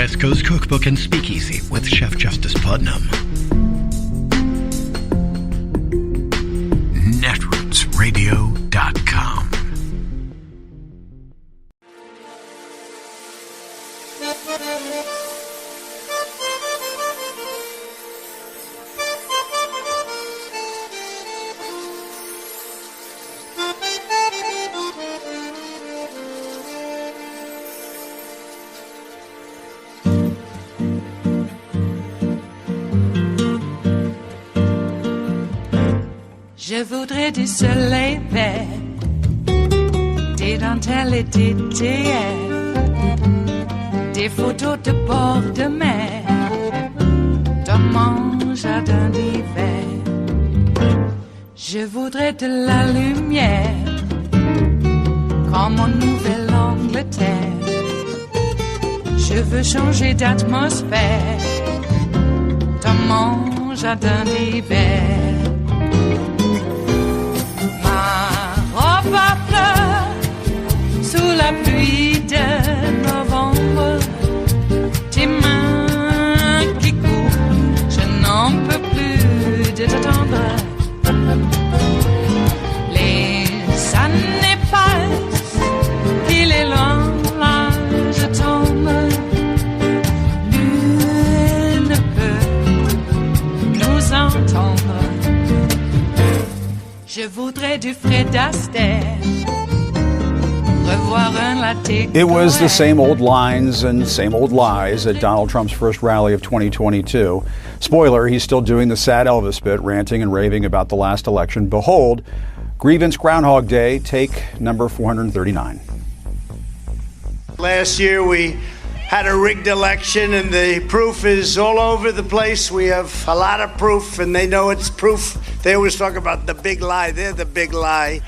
West Coast Cookbook and Speakeasy with Chef Justice Putnam. Netrootsradio.com. Je voudrais du soleil vert, des dentelles et des théères, des photos de bord de mer, dans mon jardin d'hiver. Je voudrais de la lumière, comme en Nouvelle-Angleterre. Je veux changer d'atmosphère, dans mon jardin d'hiver. Ma fleur sous la pluie de novembre, tes mains qui courent, je n'en peux plus de t'attendre. Les années passent, il est loin, là je tombe. Nul ne peut nous entendre. Je voudrais du Fred Astaire. It was the same old lines and same old lies at Donald Trump's first rally of 2022. Spoiler, he's still doing the sad Elvis bit, ranting and raving about the last election. Behold, Grievance Groundhog Day, take number 439. Last year we had a rigged election and the proof is all over the place. We have a lot of proof and they know it's proof. They always talk about the big lie. They're the big lie.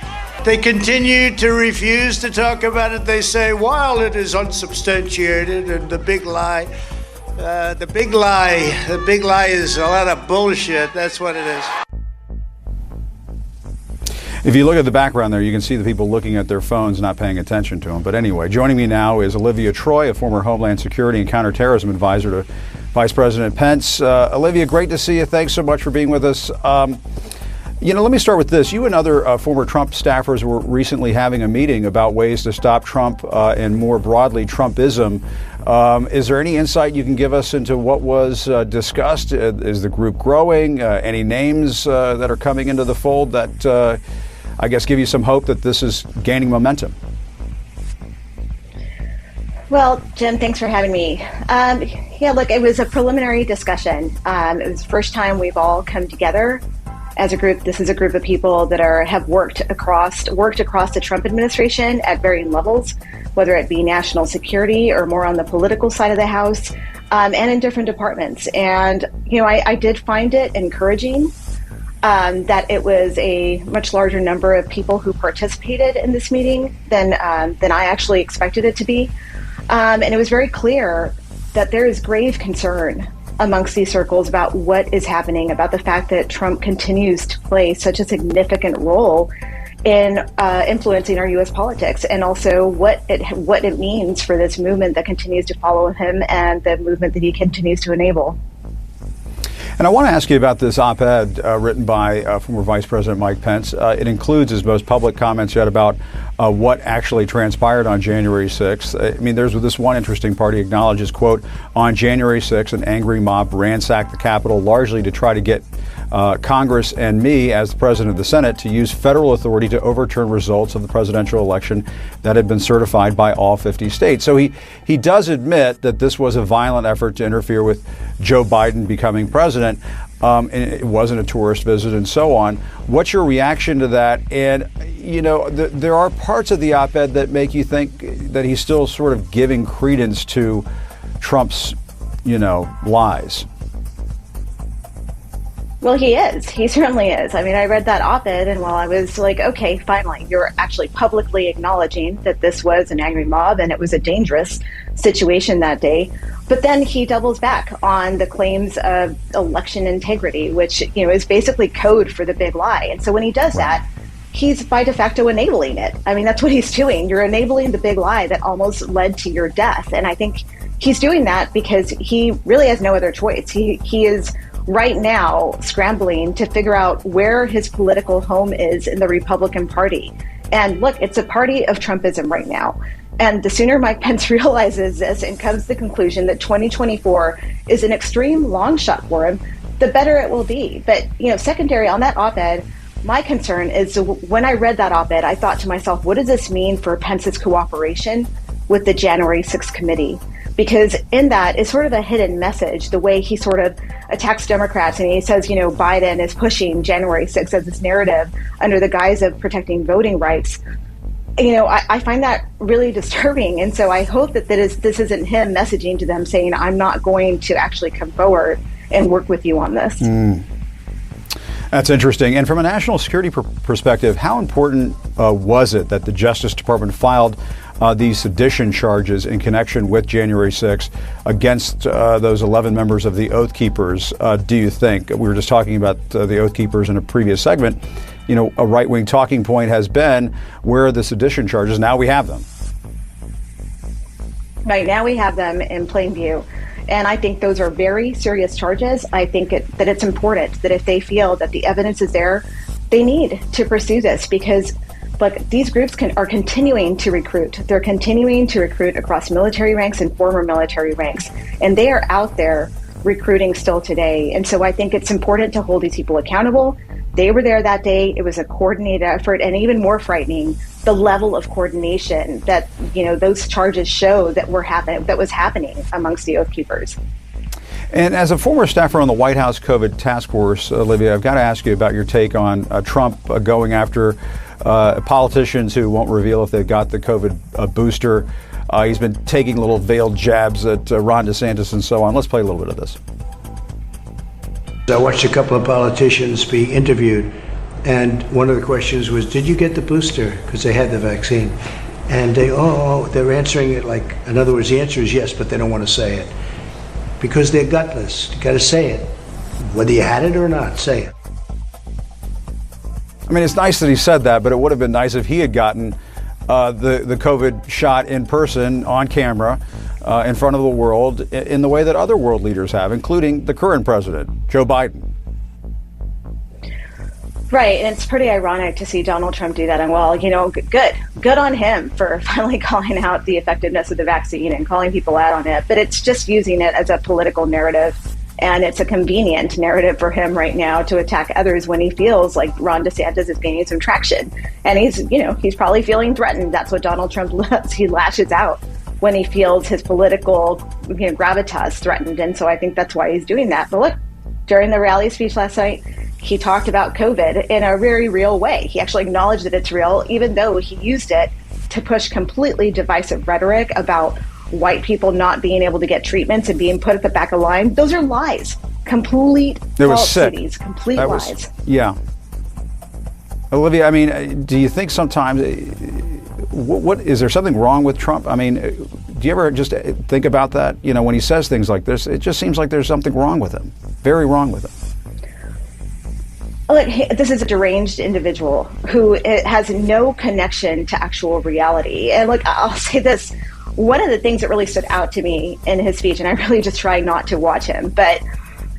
They continue to refuse to talk about it. They say, while it is unsubstantiated and the big lie is a lot of bullshit. That's what it is. If you look at the background there, you can see the people looking at their phones, not paying attention to them. But anyway, joining me now is Olivia Troy, a former Homeland Security and Counterterrorism advisor to Vice President Pence. Olivia, great to see you. Thanks so much for being with us. Let me start with this. You and other former Trump staffers were recently having a meeting about ways to stop Trump and more broadly Trumpism. Is there any insight you can give us into what was discussed? Is the group growing? Any names that are coming into the fold that I guess give you some hope that this is gaining momentum? Well, Jim, thanks for having me. Look, it was a preliminary discussion. It was the first time we've all come together as a group. This is a group of people that have worked across the Trump administration at varying levels, whether it be national security or more on the political side of the house, and in different departments. And, I did find it encouraging that it was a much larger number of people who participated in this meeting than I actually expected it to be. And it was very clear that there is grave concern amongst these circles about what is happening, about the fact that Trump continues to play such a significant role in influencing our U.S. politics, and also what it means for this movement that continues to follow him and the movement that he continues to enable. And I want to ask you about this op-ed written by former Vice President Mike Pence. It includes his most public comments yet about what actually transpired on January 6th. I mean, there's this one interesting part. He acknowledges, quote, on January 6th, an angry mob ransacked the Capitol largely to try to get Congress and me, as the president of the Senate, to use federal authority to overturn results of the presidential election that had been certified by all 50 states. So he does admit that this was a violent effort to interfere with Joe Biden becoming president. And it wasn't a tourist visit and so on. What's your reaction to that? And, there are parts of the op-ed that make you think that he's still sort of giving credence to Trump's, lies. Well, he is. He certainly is. I mean, I read that op-ed, and while I was like, okay, finally, you're actually publicly acknowledging that this was an angry mob and it was a dangerous situation that day. But then he doubles back on the claims of election integrity, which, is basically code for the big lie. And so when he does that, he's by de facto enabling it. I mean, that's what he's doing. You're enabling the big lie that almost led to your death. And I think he's doing that because he really has no other choice. He is right now scrambling to figure out where his political home is in the Republican Party. And look, it's a party of Trumpism right now. And the sooner Mike Pence realizes this and comes to the conclusion that 2024 is an extreme long shot for him, the better it will be. But, secondary on that op-ed, my concern is when I read that op-ed, I thought to myself, what does this mean for Pence's cooperation with the January 6th committee? Because in that is sort of a hidden message, the way he sort of attacks Democrats and he says, Biden is pushing January 6th as this narrative under the guise of protecting voting rights. I find that really disturbing. And so I hope that this isn't him messaging to them saying, I'm not going to actually come forward and work with you on this. That's interesting. And from a national security perspective, how important was it that the Justice Department filed these sedition charges in connection with January 6th against those 11 members of the Oath Keepers, do you think? We were just talking about the Oath Keepers in a previous segment. A right-wing talking point has been, where are the sedition charges? Now we have them. Right, now we have them in plain view. And I think those are very serious charges. I think that it's important that if they feel that the evidence is there, they need to pursue this because, look, these groups are continuing to recruit. They're continuing to recruit across military ranks and former military ranks. And they are out there recruiting still today. And so I think it's important to hold these people accountable. They were there that day. It was a coordinated effort, and even more frightening, the level of coordination that, those charges show that was happening amongst the Oath Keepers. And as a former staffer on the White House COVID task force, Olivia, I've got to ask you about your take on Trump going after politicians who won't reveal if they've got the COVID booster. He's been taking little veiled jabs at Ron DeSantis and so on. Let's play a little bit of this. I watched a couple of politicians be interviewed, and one of the questions was, did you get the booster? Because they had the vaccine. And they're answering it like, in other words, the answer is yes, but they don't want to say it. Because they're gutless. You got to say it. Whether you had it or not, say it. I mean, it's nice that he said that, but it would have been nice if he had gotten the COVID shot in person, on camera, in front of the world, in the way that other world leaders have, including the current president, Joe Biden. Right, and it's pretty ironic to see Donald Trump do that. And well, good on him for finally calling out the effectiveness of the vaccine and calling people out on it. But it's just using it as a political narrative. And it's a convenient narrative for him right now to attack others when he feels like Ron DeSantis is gaining some traction. And he's probably feeling threatened. That's what Donald Trump does. He lashes out when he feels his political gravitas threatened. And so I think that's why he's doing that. But look, during the rally speech last night, he talked about COVID in a very real way. He actually acknowledged that it's real, even though he used it to push completely divisive rhetoric about white people not being able to get treatments and being put at the back of line. Those are lies. Complete falsities. Complete lies. Yeah. Olivia, I mean, do you think sometimes, what is there something wrong with Trump? I mean, do you ever just think about that? When he says things like this, it just seems like there's something wrong with him. Very wrong with him. Look, this is a deranged individual who has no connection to actual reality. And look, I'll say this. One of the things that really stood out to me in his speech, and I really just try not to watch him, but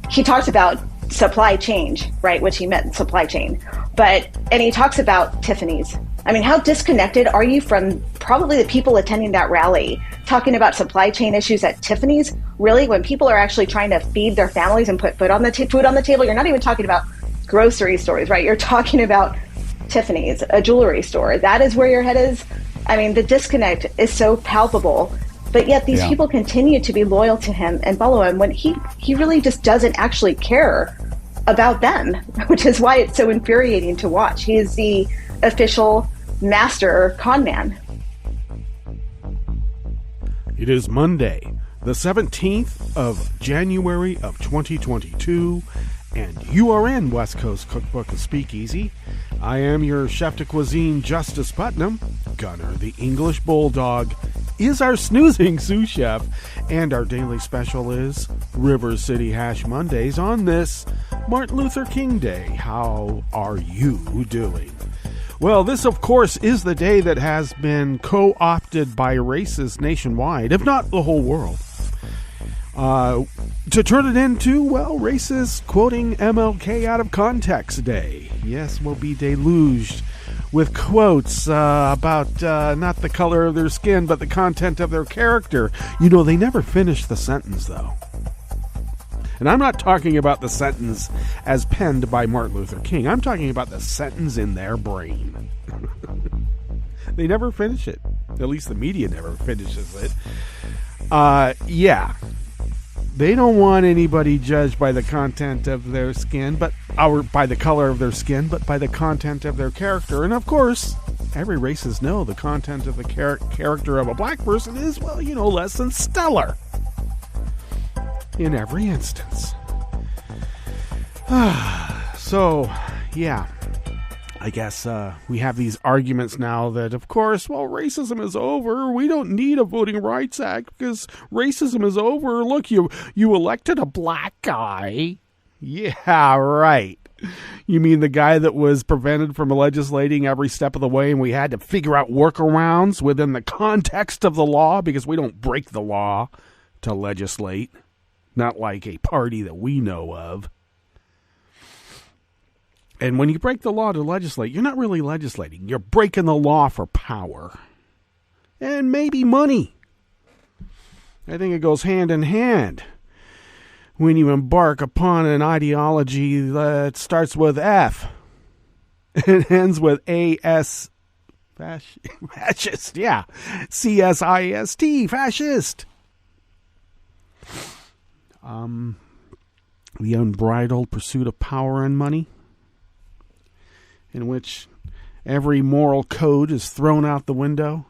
he talks about supply chain, right, which he meant supply chain. And he talks about Tiffany's. I mean, how disconnected are you from probably the people attending that rally, talking about supply chain issues at Tiffany's? Really, when people are actually trying to feed their families and put food on the table, you're not even talking about grocery stores, right? You're talking about Tiffany's, a jewelry store. That is where your head is. I mean, the disconnect is so palpable, but yet these people continue to be loyal to him and follow him when he really just doesn't actually care about them, which is why it's so infuriating to watch. He is the official master con man. It is Monday, the 17th of January of 2022, and you are in West Coast Cookbook of Speakeasy. I am your chef de cuisine, Justice Putnam. Gunner, the English Bulldog, is our snoozing sous chef, and our daily special is River City Hash Mondays on this Martin Luther King Day. How are you doing? Well, this, of course, is the day that has been co-opted by racists nationwide, if not the whole world. to turn it into, well, racist quoting MLK out of context day. Yes, we'll be deluged with quotes about not the color of their skin, but the content of their character. You know, they never finish the sentence, though. And I'm not talking about the sentence as penned by Martin Luther King. I'm talking about the sentence in their brain. They never finish it. At least the media never finishes it. Yeah. They don't want anybody judged by the content of their skin, or by the color of their skin, but by the content of their character. And of course, every racist knows the content of the character of a black person is, well, you know, less than stellar. In every instance. So, yeah. I guess we have these arguments now that, of course, well, racism is over. We don't need a Voting Rights Act because racism is over. Look, you elected a black guy. Yeah, right. You mean the guy that was prevented from legislating every step of the way, and we had to figure out workarounds within the context of the law because we don't break the law to legislate. Not like a party that we know of. And when you break the law to legislate, you're not really legislating. You're breaking the law for power. And maybe money. I think it goes hand in hand when you embark upon an ideology that starts with F and ends with A-S, fascist, yeah, C-S-I-S-T, fascist. The unbridled pursuit of power and money, in which every moral code is thrown out the window.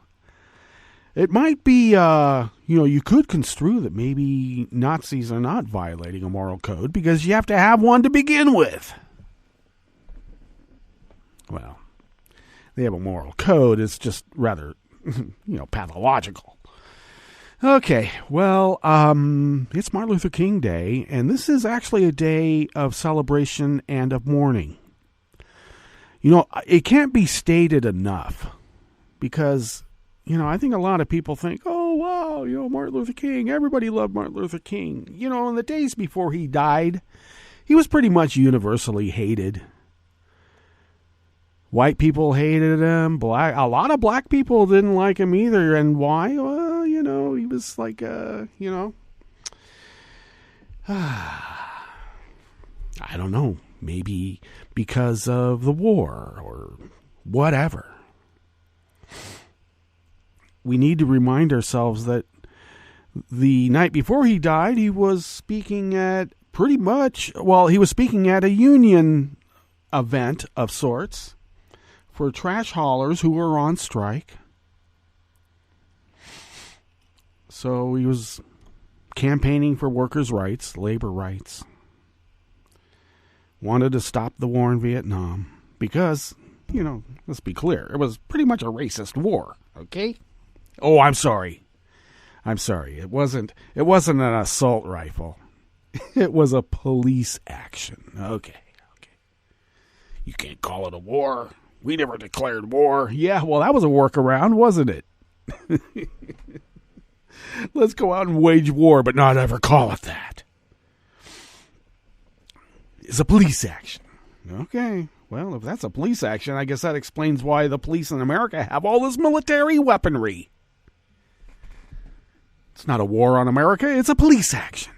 It might be, you could construe that maybe Nazis are not violating a moral code because you have to have one to begin with. Well, they have a moral code. It's just rather, pathological. Okay, well, it's Martin Luther King Day, and this is actually a day of celebration and of mourning. You know, it can't be stated enough because, I think a lot of people think, oh, wow, Martin Luther King, everybody loved Martin Luther King. In the days before he died, he was pretty much universally hated. White people hated him. A lot of black people didn't like him either. And why? Well, he was like, I don't know. Maybe because of the war or whatever. We need to remind ourselves that the night before he died, he was speaking at he was speaking at a union event of sorts for trash haulers who were on strike. So he was campaigning for workers' rights, labor rights. Wanted to stop the war in Vietnam because, let's be clear, it was pretty much a racist war, okay? Oh, I'm sorry. It wasn't an assault rifle. It was a police action. Okay. You can't call it a war. We never declared war. Yeah, well, that was a workaround, wasn't it? Let's go out and wage war, but not ever call it that. It's a police action. Okay, well, if that's a police action, I guess that explains why the police in America have all this military weaponry. It's not a war on America, it's a police action.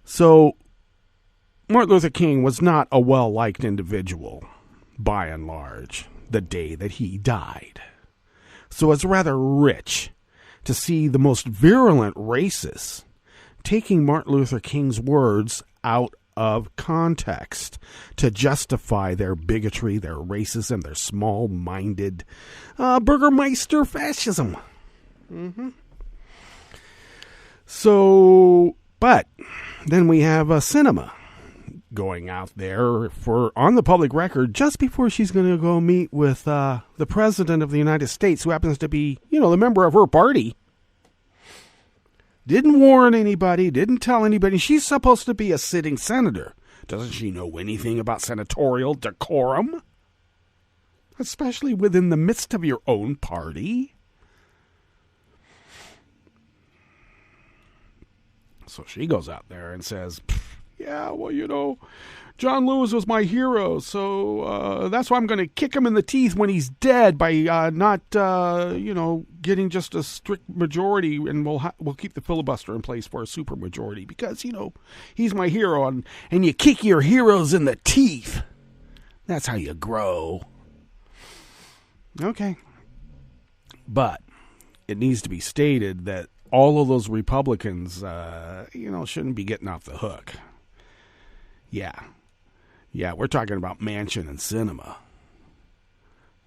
So, Martin Luther King was not a well-liked individual, by and large, the day that he died. So it's rather rich to see the most virulent racists taking Martin Luther King's words out of context to justify their bigotry, their racism, their small-minded Burgermeister fascism. Mm-hmm. So, but then we have a cinema going out there on the public record just before she's going to go meet with the President of the United States, who happens to be, the member of her party. Didn't warn anybody, didn't tell anybody. She's supposed to be a sitting senator. Doesn't she know anything about senatorial decorum? Especially within the midst of your own party. So she goes out there and says, yeah, well, John Lewis was my hero, so that's why I'm going to kick him in the teeth when he's dead by not, getting just a strict majority, and we'll keep the filibuster in place for a supermajority because, he's my hero, and you kick your heroes in the teeth. That's how you grow. Okay. But it needs to be stated that all of those Republicans, shouldn't be getting off the hook. Yeah, we're talking about Manchin and Sinema.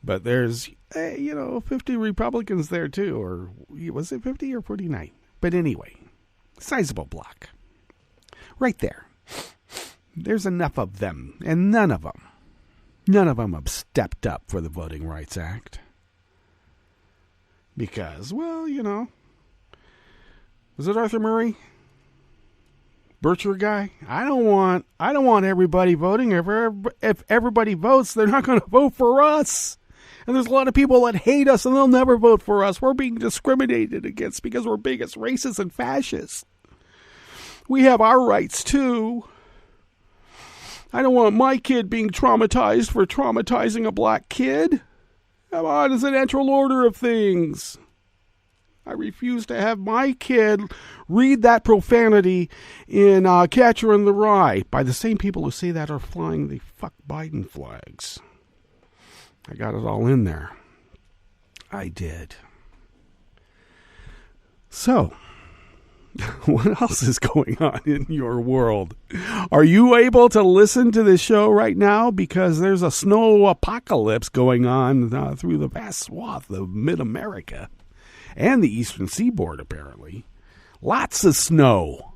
But there's, 50 Republicans there too, or was it 50 or 49? But anyway, sizable block. Right there. There's enough of them, and none of them have stepped up for the Voting Rights Act. Because, was it Arthur Murray? Bircher guy? I don't want everybody voting. If everybody votes, they're not going to vote for us. And there's a lot of people that hate us and they'll never vote for us. We're being discriminated against because we're bigots, racists, and fascists. We have our rights too. I don't want my kid being traumatized for traumatizing a black kid. Come on, it's a natural order of things. I refuse to have my kid read that profanity in Catcher in the Rye by the same people who say that are flying the fuck Biden flags. I got it all in there. I did. So, what else is going on in your world? Are you able to listen to this show right now? Because there's a snow apocalypse going on through the vast swath of mid-America. And the eastern seaboard, apparently. Lots of snow.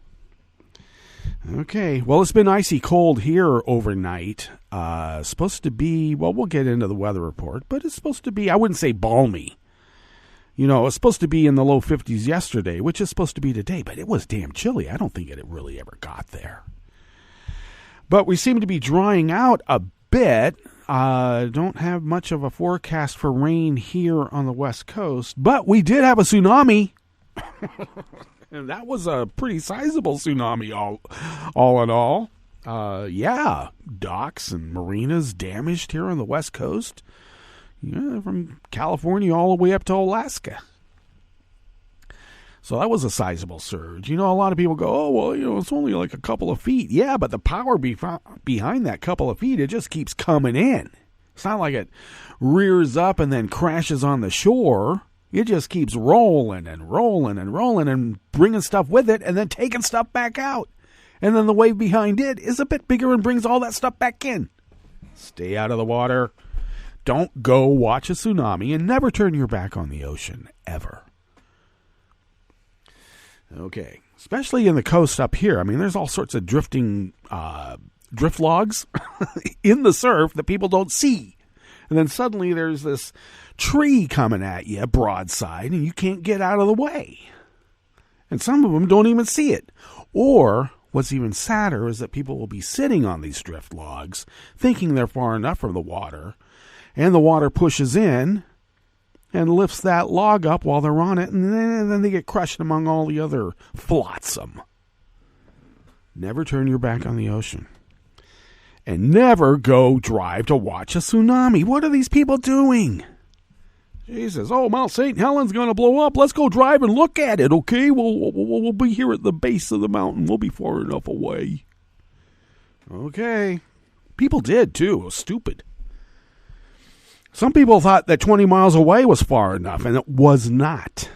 Okay, well, it's been icy cold here overnight. Supposed to be, well, we'll get into the weather report, but it's supposed to be, I wouldn't say balmy. It's supposed to be in the low 50s yesterday, which is supposed to be today, but it was damn chilly. I don't think it really ever got there. But we seem to be drying out a bit. Don't have much of a forecast for rain here on the West Coast, but we did have a tsunami. And that was a pretty sizable tsunami all in all. Docks and marinas damaged here on the West Coast. From California all the way up to Alaska. So that was a sizable surge. A lot of people go, oh, well, it's only like a couple of feet. Yeah, but the power behind that couple of feet, it just keeps coming in. It's not like it rears up and then crashes on the shore. It just keeps rolling and rolling and rolling and bringing stuff with it and then taking stuff back out. And then the wave behind it is a bit bigger and brings all that stuff back in. Stay out of the water. Don't go watch a tsunami and never turn your back on the ocean, ever. Okay, especially in the coast up here. I mean, there's all sorts of drifting drift logs in the surf that people don't see. And then suddenly there's this tree coming at you broadside and you can't get out of the way. And some of them don't even see it. Or what's even sadder is that people will be sitting on these drift logs thinking they're far enough from the water, and the water pushes in and lifts that log up while they're on it, and then they get crushed among all the other flotsam. Never turn your back on the ocean. And never go drive to watch a tsunami. What are these people doing? Jesus, Mount St. Helens going to blow up. Let's go drive and look at it, okay? We'll be here at the base of the mountain. We'll be far enough away. Okay. People did, too. It was stupid. Some people thought that 20 miles away was far enough, and it was not.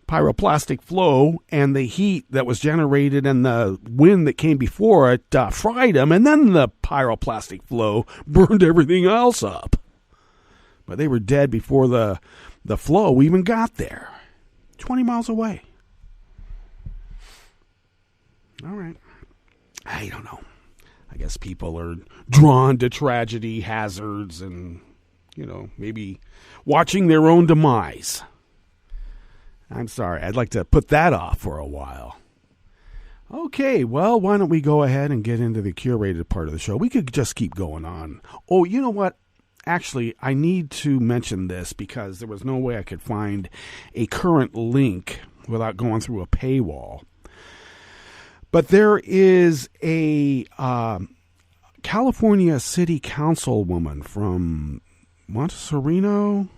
Pyroclastic flow and the heat that was generated and the wind that came before it fried them, and then the pyroclastic flow burned everything else up. But they were dead before the flow even got there. 20 miles away. All right. I don't know. I guess people are drawn to tragedy, hazards, and, maybe watching their own demise. I'm sorry. I'd like to put that off for a while. Okay, well, why don't we go ahead and get into the curated part of the show? We could just keep going on. Oh, you know what? Actually, I need to mention this because there was no way I could find a current link without going through a paywall. But there is a California City Councilwoman from Montecito.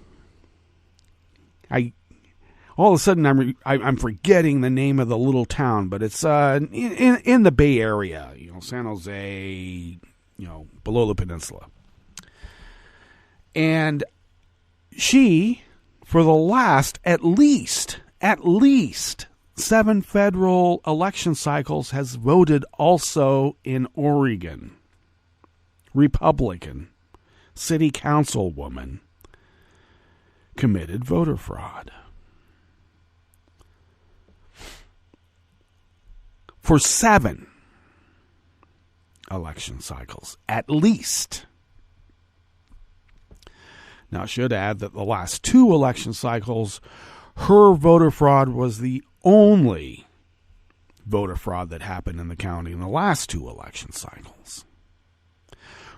All of a sudden I'm forgetting the name of the little town, but it's in the Bay Area, San Jose, below the peninsula. And she, for the last at least 7 federal election cycles, has voted also in Oregon. Republican city councilwoman committed voter fraud. For 7 election cycles, at least. Now, I should add that the last 2 election cycles, her voter fraud was the only voter fraud that happened in the county in the last 2 election cycles.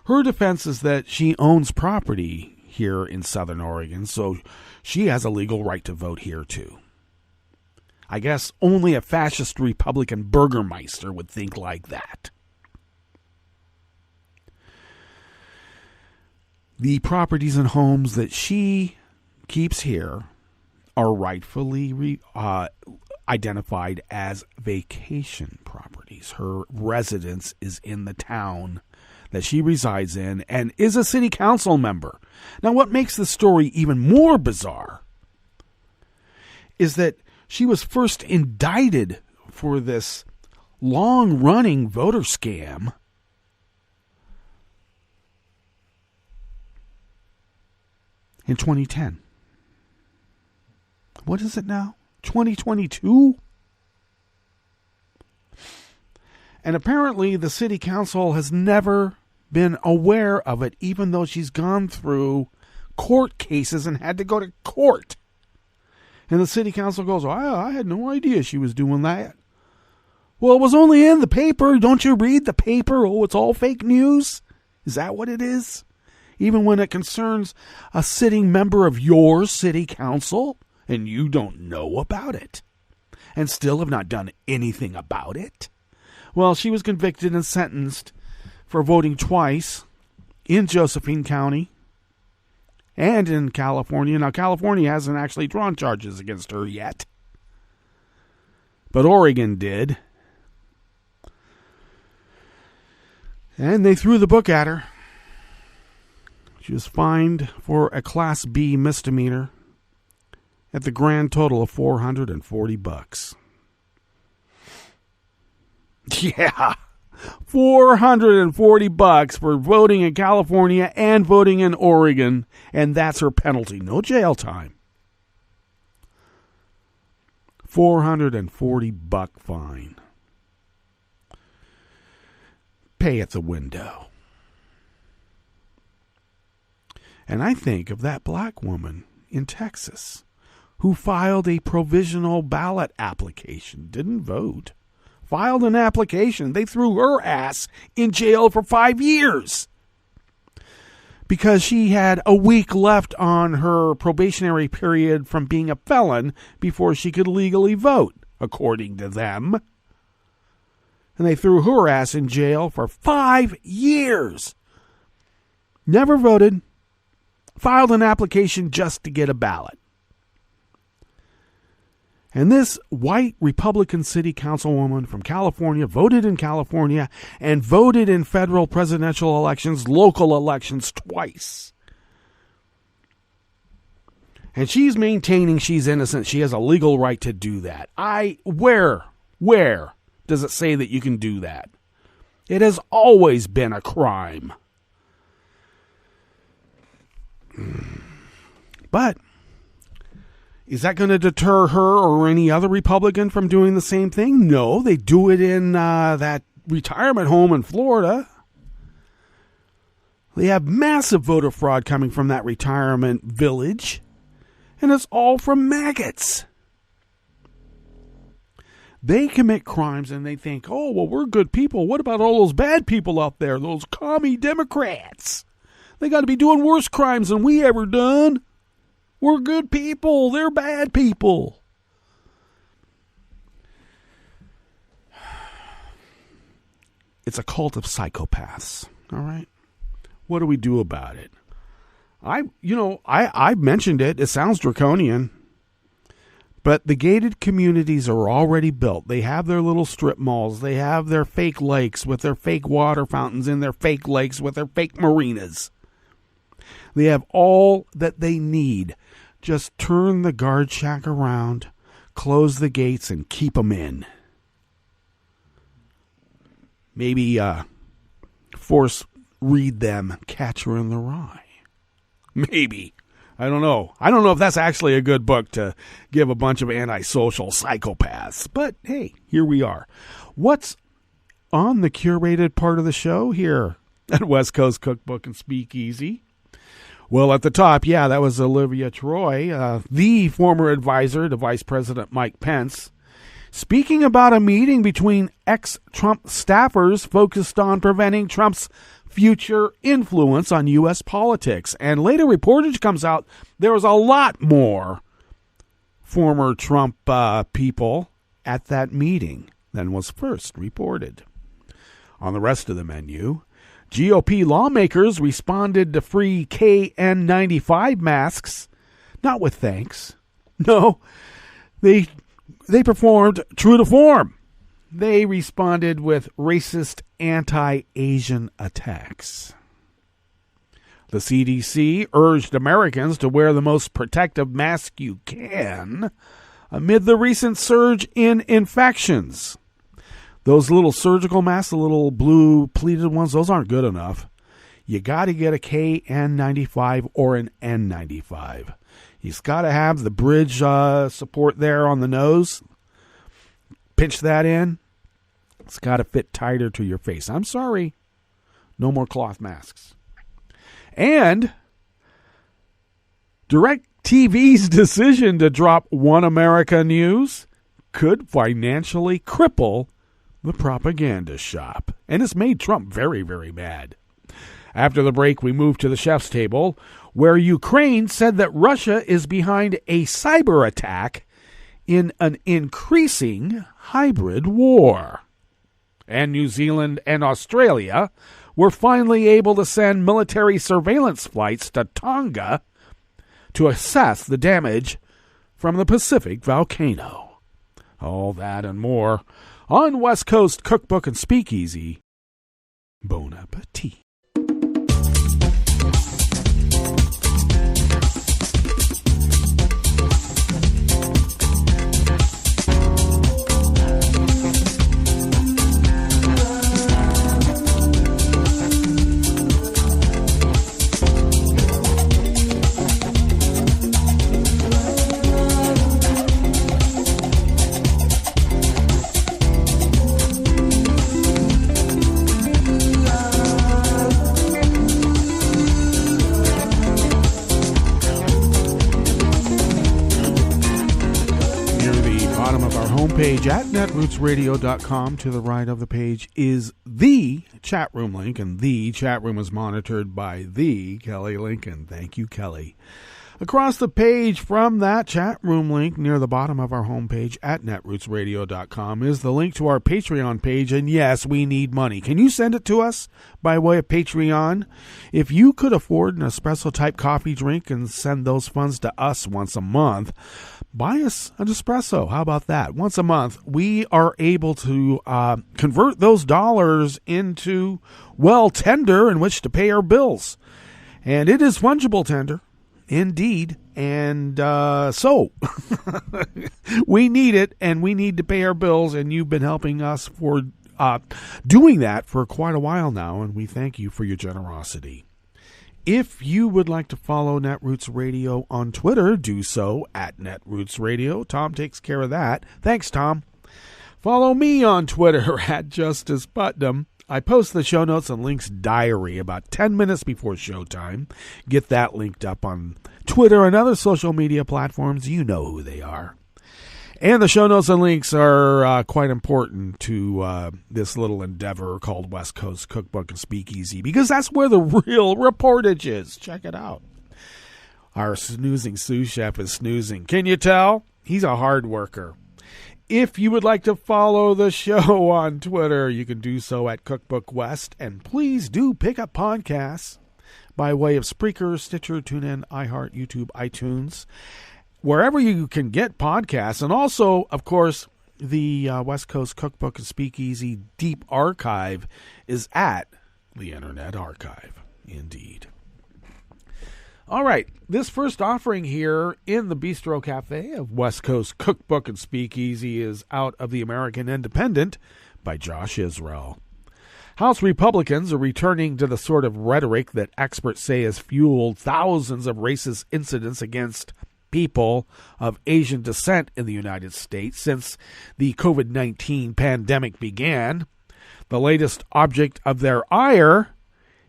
Her defense is that she owns property here in Southern Oregon, so she has a legal right to vote here too. I guess only a fascist Republican burgermeister would think like that. The properties and homes that she keeps here are rightfully identified as vacation properties. Her residence is in the town that she resides in and is a city council member. Now, what makes the story even more bizarre is that she was first indicted for this long-running voter scam in 2010. What is it now? 2022? And apparently the city council has never been aware of it, even though she's gone through court cases and had to go to court. And the city council goes, I had no idea she was doing that. Well, it was only in the paper. Don't you read the paper? Oh, it's all fake news? Is that what it is? Even when it concerns a sitting member of your city council and you don't know about it and still have not done anything about it? Well, she was convicted and sentenced for voting twice in Josephine County and in California. Now, California hasn't actually drawn charges against her yet, but Oregon did. And they threw the book at her. She was fined for a Class B misdemeanor at the grand total of $440. Yeah, $440 for voting in California and voting in Oregon, and that's her penalty. No jail time. $440 fine. Pay at the window. And I think of that black woman in Texas who filed a provisional ballot application, didn't vote, filed an application. They threw her ass in jail for 5 years because she had a week left on her probationary period from being a felon before she could legally vote, according to them. And they threw her ass in jail for 5 years. Never voted. Filed an application just to get a ballot. And this white Republican city councilwoman from California voted in California and voted in federal presidential elections, local elections twice. And she's maintaining she's innocent. She has a legal right to do that. Where does it say that you can do that? It has always been a crime. But is that going to deter her or any other Republican from doing the same thing? No, they do it in that retirement home in Florida. They have massive voter fraud coming from that retirement village, and it's all from maggots. They commit crimes and they think, oh, well, we're good people. What about all those bad people out there, those commie Democrats? They got to be doing worse crimes than we ever done. We're good people. They're bad people. it's a cult of psychopaths. All right. What do we do about it? I mentioned it. It sounds draconian. But the gated communities are already built. They have their little strip malls. They have their fake lakes with their fake water fountains in their fake lakes with their fake marinas. They have all that they need. Just turn the guard shack around, close the gates, and keep them in. Maybe force read them Catcher in the Rye. Maybe. I don't know. I don't know if that's actually a good book to give a bunch of antisocial psychopaths. But hey, here we are. What's on the curated part of the show here at West Coast Cookbook and Speakeasy? Well, at the top, that was Olivia Troy, the former advisor to Vice President Mike Pence, speaking about a meeting between ex-Trump staffers focused on preventing Trump's future influence on U.S. politics. And later reportage comes out there was a lot more former Trump people at that meeting than was first reported. On the rest of the menu, GOP lawmakers responded to free KN95 masks, not with thanks. No, they performed true to form. They responded with racist anti-Asian attacks. The CDC urged Americans to wear the most protective mask you can amid the recent surge in infections. Those little surgical masks, the little blue pleated ones, those aren't good enough. You got to get a KN95 or an N95. You've got to have the bridge support there on the nose. Pinch that in. It's got to fit tighter to your face. I'm sorry. No more cloth masks. And DirectTV's decision to drop One America News could financially cripple the propaganda shop. And it's made Trump very, very mad. After the break, we move to the chef's table, where Ukraine said that Russia is behind a cyber attack in an increasing hybrid war. And New Zealand and Australia were finally able to send military surveillance flights to Tonga to assess the damage from the Pacific volcano. All that and more on West Coast Cookbook and Speakeasy. Bon appetit. Page at netrootsradio.com. To the right of the page is the chat room link, and the chat room is monitored by the Kelly Lincoln. Thank you, Kelly. Across the page from that chat room link near the bottom of our homepage at netrootsradio.com is the link to our Patreon page. And yes, we need money. Can you send it to us by way of Patreon? If you could afford an espresso type coffee drink and send those funds to us once a month, buy us an espresso. How about that? Once a month, we are able to convert those dollars into, tender in which to pay our bills. And it is fungible tender. Indeed. And so we need it, and we need to pay our bills, and you've been helping us for doing that for quite a while now, and we thank you for your generosity. If you would like to follow Netroots Radio on Twitter, do so at Netroots Radio. Tom takes care of that. Thanks, Tom. Follow me on Twitter at Justice Putnam. I post the show notes and links diary about 10 minutes before showtime. Get that linked up on Twitter and other social media platforms. You know who they are. And the show notes and links are quite important to this little endeavor called West Coast Cookbook and Speakeasy, because that's where the real reportage is. Check it out. Our snoozing sous chef is snoozing. Can you tell? He's a hard worker. If you would like to follow the show on Twitter, you can do so at Cookbook West. And please do pick up podcasts by way of Spreaker, Stitcher, TuneIn, iHeart, YouTube, iTunes, wherever you can get podcasts. And also, of course, the West Coast Cookbook and Speakeasy Deep Archive is at the Internet Archive. Indeed. All right, this first offering here in the Bistro Cafe of West Coast Cookbook and Speakeasy is out of the American Independent by Josh Israel. House Republicans are returning to the sort of rhetoric that experts say has fueled thousands of racist incidents against people of Asian descent in the United States since the COVID-19 pandemic began. The latest object of their ire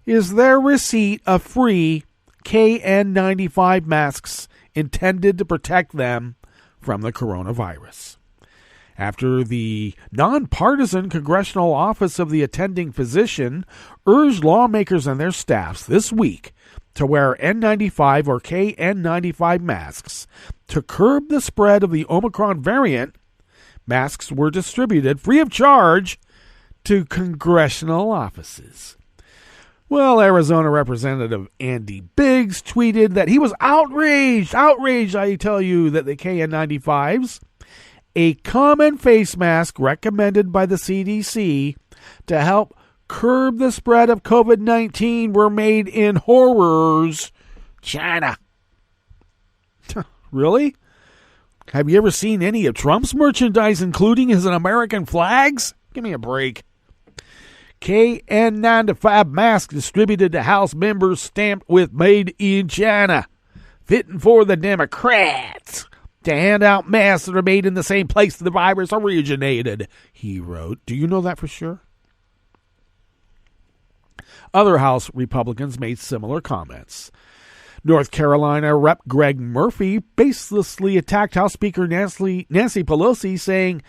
is their receipt of free KN95 masks intended to protect them from the coronavirus. After the nonpartisan Congressional Office of the Attending Physician urged lawmakers and their staffs this week to wear N95 or KN95 masks to curb the spread of the Omicron variant, masks were distributed free of charge to congressional offices. Well, Arizona Representative Andy Biggs tweeted that he was outraged, I tell you, that the KN95s, a common face mask recommended by the CDC to help curb the spread of COVID-19, were made in horrors, China. Really? Have you ever seen any of Trump's merchandise, including his American flags? Give me a break. KN95 mask distributed to House members stamped with Made in China. Fitting for the Democrats to hand out masks that are made in the same place the virus originated, he wrote. Do you know that for sure? Other House Republicans made similar comments. North Carolina Rep. Greg Murphy baselessly attacked House Speaker Nancy Pelosi, saying,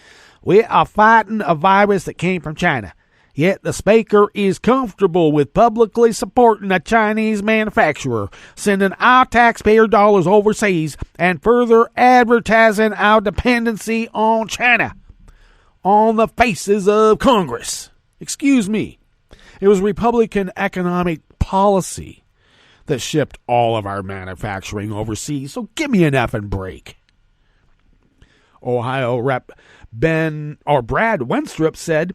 "We are fighting a virus that came from China. Yet the Speaker is comfortable with publicly supporting a Chinese manufacturer, sending our taxpayer dollars overseas, and further advertising our dependency on China on the faces of Congress." Excuse me. It was Republican economic policy that shipped all of our manufacturing overseas, so give me an effing break. Ohio Rep. Brad Wenstrup said,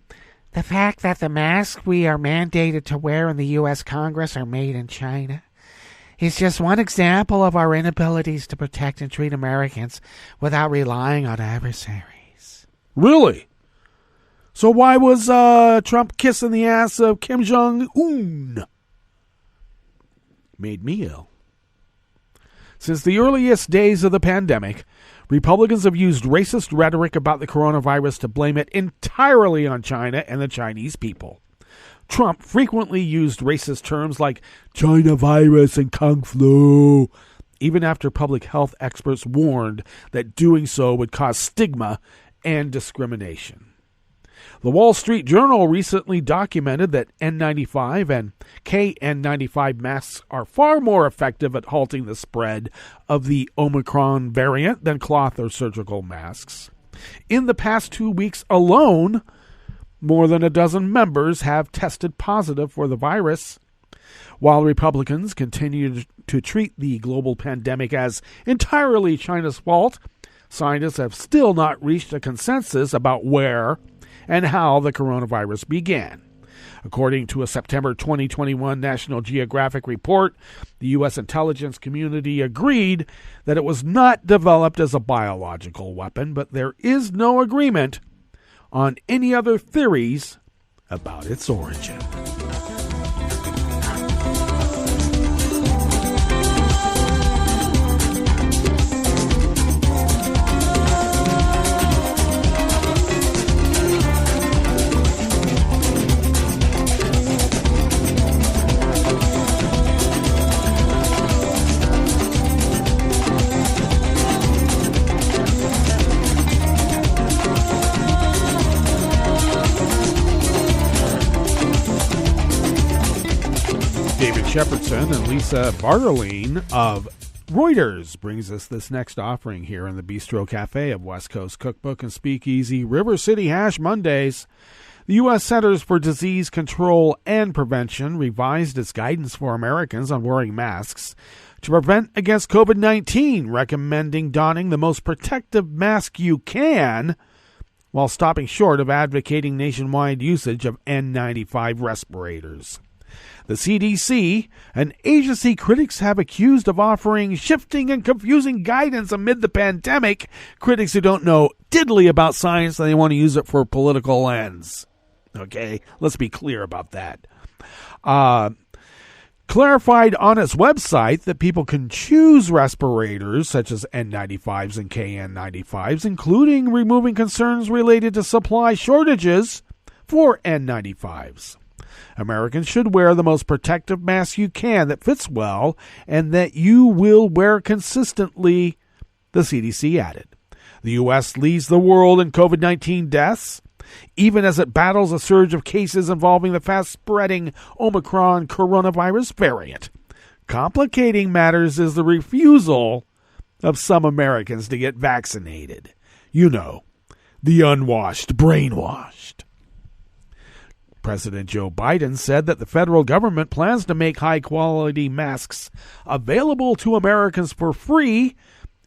"The fact that the masks we are mandated to wear in the U.S. Congress are made in China is just one example of our inabilities to protect and treat Americans without relying on adversaries." Really? So why was Trump kissing the ass of Kim Jong-un? Made me ill. Since the earliest days of the pandemic, Republicans have used racist rhetoric about the coronavirus to blame it entirely on China and the Chinese people. Trump frequently used racist terms like China virus and Kung flu, even after public health experts warned that doing so would cause stigma and discrimination. The Wall Street Journal recently documented that N95 and KN95 masks are far more effective at halting the spread of the Omicron variant than cloth or surgical masks. In the past 2 weeks alone, more than a dozen members have tested positive for the virus. While Republicans continue to treat the global pandemic as entirely China's fault, scientists have still not reached a consensus about where and how the coronavirus began. According to a September 2021 National Geographic report, the U.S. intelligence community agreed that it was not developed as a biological weapon, but there is no agreement on any other theories about its origin. Shepardson and Lisa Bartolene of Reuters brings us this next offering here in the Bistro Cafe of West Coast Cookbook and Speakeasy River City Hash Mondays. The U.S. Centers for Disease Control and Prevention revised its guidance for Americans on wearing masks to prevent against COVID-19, recommending donning the most protective mask you can, while stopping short of advocating nationwide usage of N95 respirators. The CDC, an agency critics have accused of offering shifting and confusing guidance amid the pandemic, critics who don't know diddly about science and they want to use it for political ends. Okay, let's be clear about that. Clarified on its website that people can choose respirators such as N95s and KN95s, including removing concerns related to supply shortages for N95s. Americans should wear the most protective mask you can that fits well and that you will wear consistently, the CDC added. The U.S. leads the world in COVID-19 deaths, even as it battles a surge of cases involving the fast-spreading Omicron coronavirus variant. Complicating matters is the refusal of some Americans to get vaccinated. You know, the unwashed, brainwashed. President Joe Biden said that the federal government plans to make high-quality masks available to Americans for free.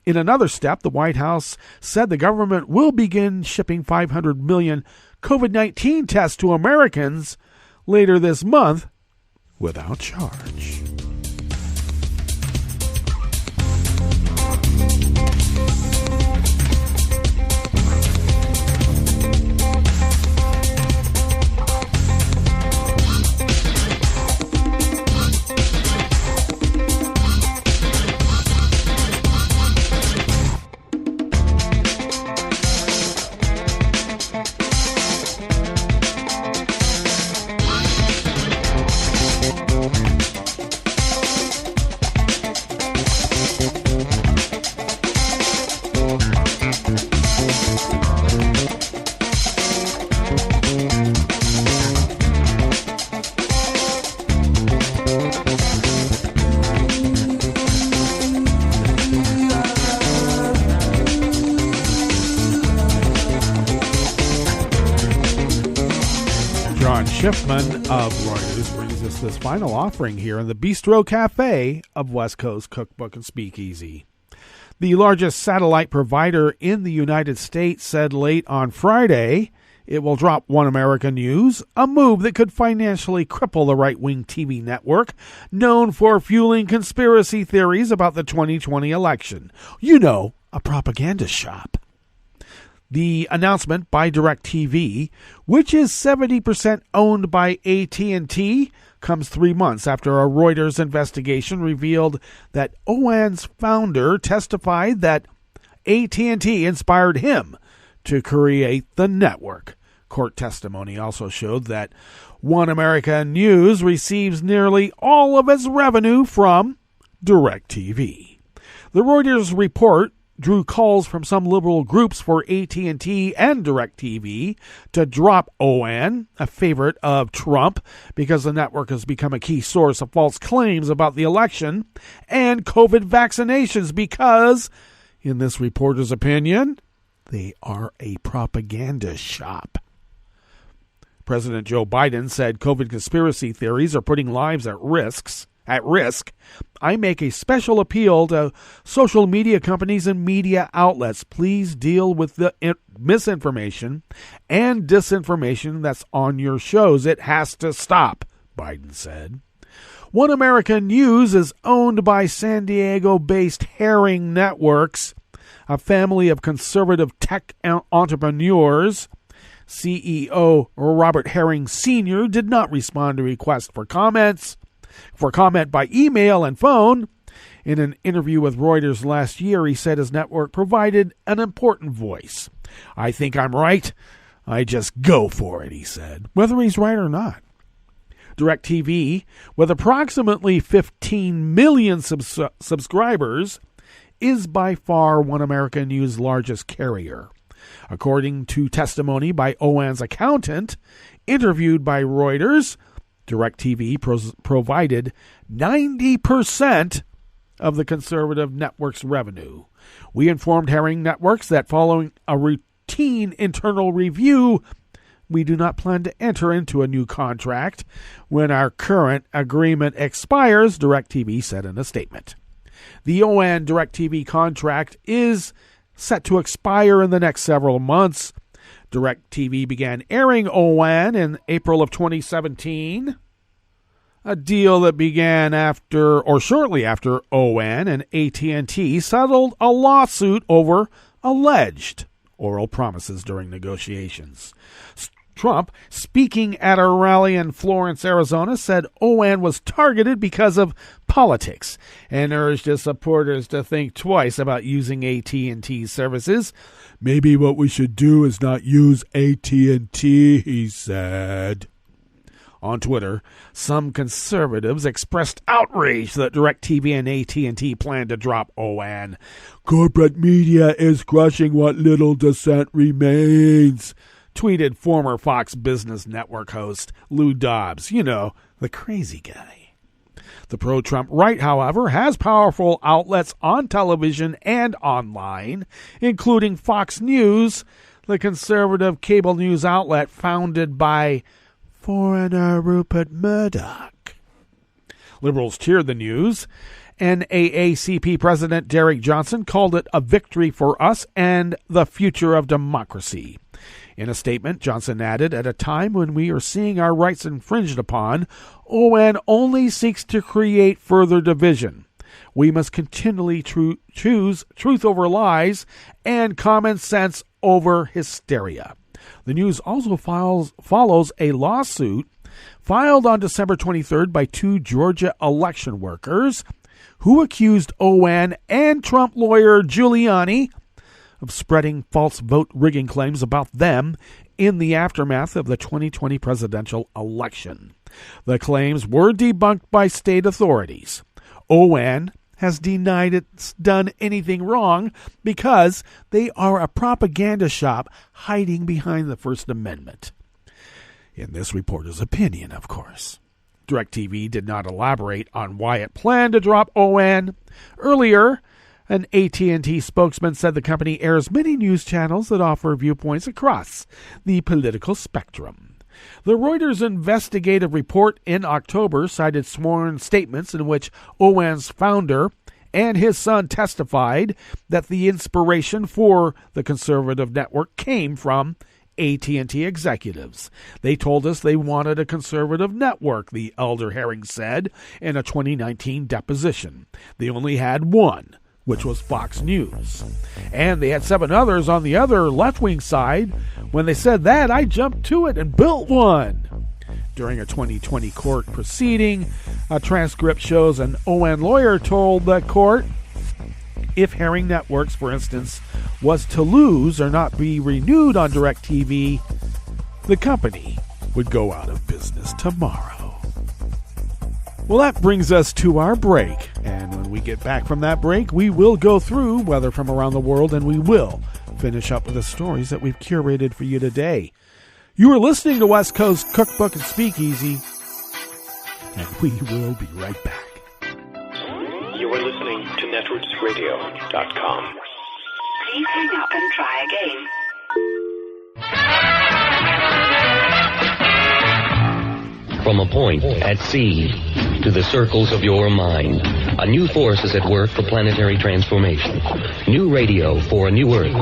In another step, the White House said the government will begin shipping 500 million COVID-19 tests to Americans later this month without charge. Schiffman of Reuters brings us this final offering here in the Bistro Cafe of West Coast Cookbook and Speakeasy. The largest satellite provider in the United States said late on Friday it will drop One America News, a move that could financially cripple the right-wing TV network known for fueling conspiracy theories about the 2020 election. You know, a propaganda shop. The announcement by DirectTV, which is 70% owned by AT&T, comes 3 months after a Reuters investigation revealed that OAN's founder testified that AT&T inspired him to create the network. Court testimony also showed that One America News receives nearly all of its revenue from DirectTV. The Reuters report drew calls from some liberal groups for AT&T and DirectTV to drop OAN, a favorite of Trump, because the network has become a key source of false claims about the election, and COVID vaccinations because, in this reporter's opinion, they are a propaganda shop. President Joe Biden said COVID conspiracy theories are putting lives at risk. I make a special appeal to social media companies and media outlets. Please deal with the misinformation and disinformation that's on your shows. It has to stop, Biden said. One America News is owned by San Diego-based Herring Networks, a family of conservative tech entrepreneurs. CEO Robert Herring Sr. did not respond to requests for comment by email and phone. In an interview with Reuters last year, he said his network provided an important voice. I think I'm right. I just go for it, he said, whether he's right or not. DirectTV, with approximately 15 million subscribers, is by far One America News' largest carrier. According to testimony by OAN's accountant, interviewed by Reuters, DirectTV provided 90% of the conservative network's revenue. We informed Herring Networks that following a routine internal review, we do not plan to enter into a new contract when our current agreement expires, DirectTV said in a statement. The OAN DirectTV contract is set to expire in the next several months. DirectTV began airing OAN in April of 2017, a deal that began shortly after OAN and AT&T settled a lawsuit over alleged oral promises during negotiations. Trump, speaking at a rally in Florence, Arizona, said OAN was targeted because of politics and urged his supporters to think twice about using AT&T's services. Maybe what we should do is not use AT&T, he said. On Twitter, some conservatives expressed outrage that DirectTV and AT&T plan to drop OAN. Corporate media is crushing what little dissent remains, tweeted former Fox Business Network host Lou Dobbs, the crazy guy. The pro-Trump right, however, has powerful outlets on television and online, including Fox News, the conservative cable news outlet founded by foreigner Rupert Murdoch. Liberals cheered the news. NAACP President Derek Johnson called it a victory for us and the future of democracy. In a statement, Johnson added, at a time when we are seeing our rights infringed upon, OAN only seeks to create further division. We must continually choose truth over lies and common sense over hysteria. The news also follows a lawsuit filed on December 23rd by two Georgia election workers who accused OAN and Trump lawyer Giuliani of spreading false vote rigging claims about them in the aftermath of the 2020 presidential election. The claims were debunked by state authorities. OAN has denied it's done anything wrong because they are a propaganda shop hiding behind the First Amendment. In this reporter's opinion, of course. DirectTV did not elaborate on why it planned to drop OAN. Earlier, an AT&T spokesman said the company airs many news channels that offer viewpoints across the political spectrum. The Reuters investigative report in October cited sworn statements in which OAN's founder and his son testified that the inspiration for the conservative network came from AT&T executives. They told us they wanted a conservative network, the elder Herring said in a 2019 deposition. They only had one, which was Fox News. And they had 7 others on the other left-wing side. When they said that, I jumped to it and built one. During a 2020 court proceeding, a transcript shows an OAN lawyer told the court if Herring Networks, for instance, was to lose or not be renewed on DirectTV, the company would go out of business tomorrow. Well, that brings us to our break. And when we get back from that break, we will go through weather from around the world, and we will finish up with the stories that we've curated for you today. You are listening to West Coast Cookbook and Speakeasy, and we will be right back. You are listening to netrootsradio.com. Please hang up and try again. From a point at sea to the circles of your mind, a new force is at work for planetary transformation. New radio for a new Earth.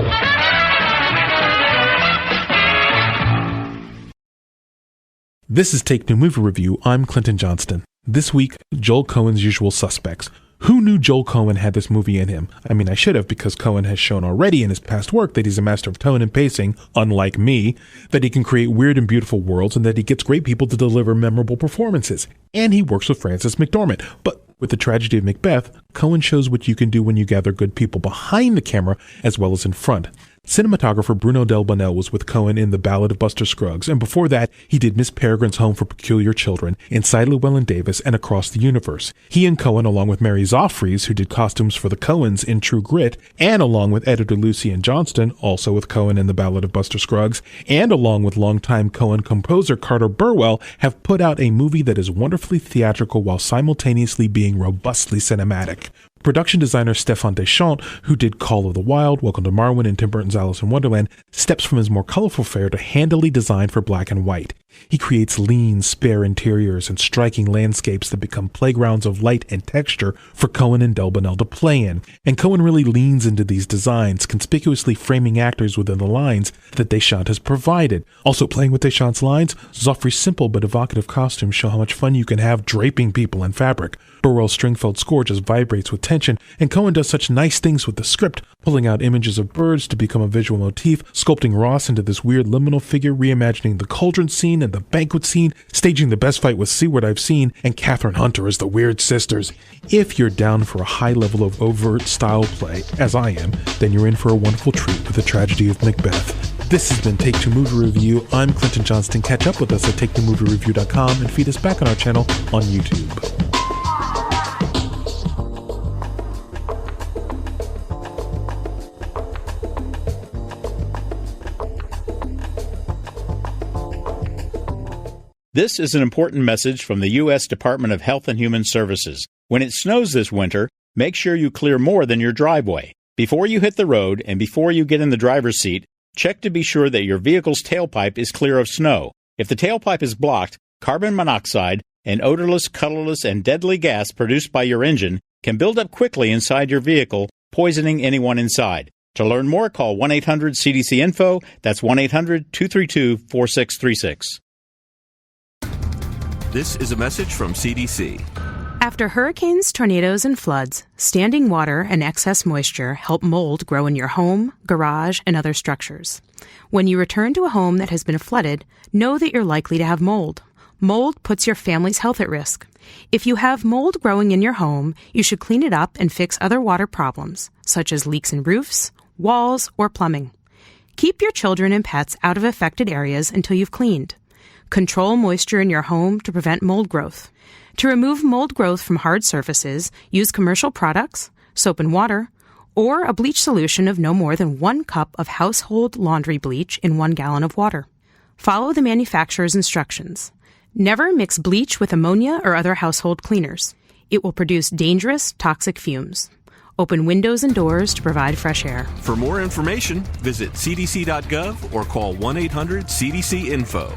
This is Take New Movie Review. I'm Clinton Johnston. This week, Joel Coen's Usual Suspects. Who knew Joel Coen had this movie in him? I mean, I should have, because Coen has shown already in his past work that he's a master of tone and pacing, unlike me, that he can create weird and beautiful worlds, and that he gets great people to deliver memorable performances. And he works with Frances McDormand. But with the tragedy of Macbeth, Coen shows what you can do when you gather good people behind the camera as well as in front. Cinematographer Bruno Del Bonell was with Coen in The Ballad of Buster Scruggs, and before that, he did Miss Peregrine's Home for Peculiar Children, Inside Llewellyn Davis, and Across the Universe. He and Coen, along with Mary Zoffreys, who did costumes for the Coens in True Grit, and along with editor Lucien Johnston, also with Coen in The Ballad of Buster Scruggs, and along with longtime Coen composer Carter Burwell, have put out a movie that is wonderfully theatrical while simultaneously being robustly cinematic. Production designer Stefan Deschamps, who did Call of the Wild, Welcome to Marwen, and Tim Burton's Alice in Wonderland, steps from his more colorful fare to handily design for black and white. He creates lean, spare interiors and striking landscapes that become playgrounds of light and texture for Cohen and Del Bonnell to play in. And Cohen really leans into these designs, conspicuously framing actors within the lines that Deschamps has provided. Also playing with Deschamps' lines, Zoffrey's simple but evocative costumes show how much fun you can have draping people in fabric. Burwell's Stringfeld score just vibrates with tension, and Cohen does such nice things with the script, pulling out images of birds to become a visual motif, sculpting Ross into this weird liminal figure, reimagining the cauldron scene and the banquet scene, staging the best fight with Seward I've seen, and Catherine Hunter as the Weird Sisters. If you're down for a high level of overt style play, as I am, then you're in for a wonderful treat with the tragedy of Macbeth. This has been Take Two Movie Review. I'm Clinton Johnston. Catch up with us at TakeTwoMovieReview.com and feed us back on our channel on YouTube. This is an important message from the U.S. Department of Health and Human Services. When it snows this winter, make sure you clear more than your driveway. Before you hit the road and before you get in the driver's seat, check to be sure that your vehicle's tailpipe is clear of snow. If the tailpipe is blocked, carbon monoxide, an odorless, colorless, and deadly gas produced by your engine can build up quickly inside your vehicle, poisoning anyone inside. To learn more, call 1-800-CDC-INFO. That's 1-800-232-4636. This is a message from CDC. After hurricanes, tornadoes, and floods, standing water and excess moisture help mold grow in your home, garage, and other structures. When you return to a home that has been flooded, know that you're likely to have mold. Mold puts your family's health at risk. If you have mold growing in your home, you should clean it up and fix other water problems, such as leaks in roofs, walls, or plumbing. Keep your children and pets out of affected areas until you've cleaned. Control moisture in your home to prevent mold growth. To remove mold growth from hard surfaces, use commercial products, soap and water, or a bleach solution of no more than 1 cup of household laundry bleach in 1 gallon of water. Follow the manufacturer's instructions. Never mix bleach with ammonia or other household cleaners. It will produce dangerous, toxic fumes. Open windows and doors to provide fresh air. For more information, visit cdc.gov or call 1-800-CDC-INFO.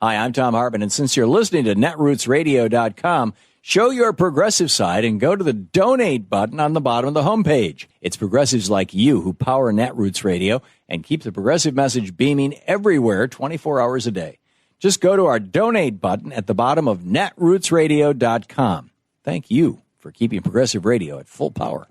Hi, I'm Tom Hartman, and since you're listening to netrootsradio.com, show your progressive side and go to the donate button on the bottom of the homepage. It's progressives like you who power Netroots Radio and keep the progressive message beaming everywhere 24 hours a day. Just go to our donate button at the bottom of netrootsradio.com. Thank you for keeping progressive radio at full power.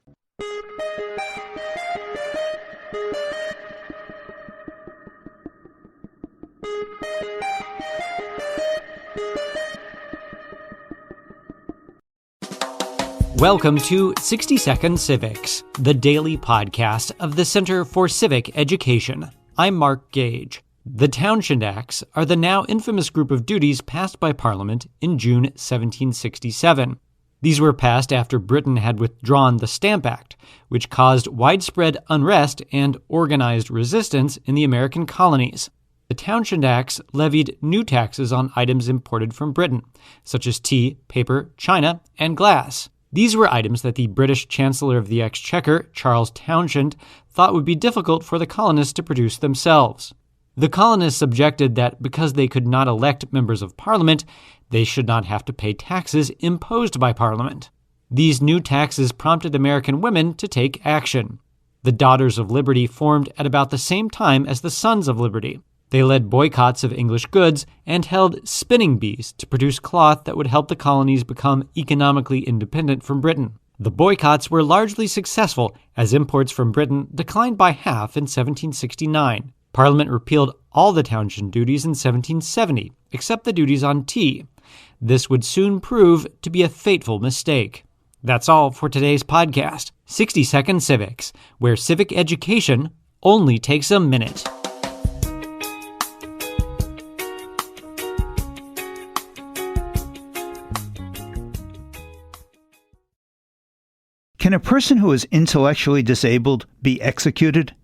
Welcome to 60 Second Civics, the daily podcast of the Center for Civic Education. I'm Mark Gage. The Townshend Acts are the now infamous group of duties passed by Parliament in June 1767. These were passed after Britain had withdrawn the Stamp Act, which caused widespread unrest and organized resistance in the American colonies. The Townshend Acts levied new taxes on items imported from Britain, such as tea, paper, china, and glass. These were items that the British Chancellor of the Exchequer, Charles Townshend, thought would be difficult for the colonists to produce themselves. The colonists objected that because they could not elect members of Parliament, they should not have to pay taxes imposed by Parliament. These new taxes prompted American women to take action. The Daughters of Liberty formed at about the same time as the Sons of Liberty. They led boycotts of English goods and held spinning bees to produce cloth that would help the colonies become economically independent from Britain. The boycotts were largely successful as imports from Britain declined by half in 1769. Parliament repealed all the Townshend duties in 1770, except the duties on tea. This would soon prove to be a fateful mistake. That's all for today's podcast, 60 Second Civics, where civic education only takes a minute. Can a person who is intellectually disabled be executed?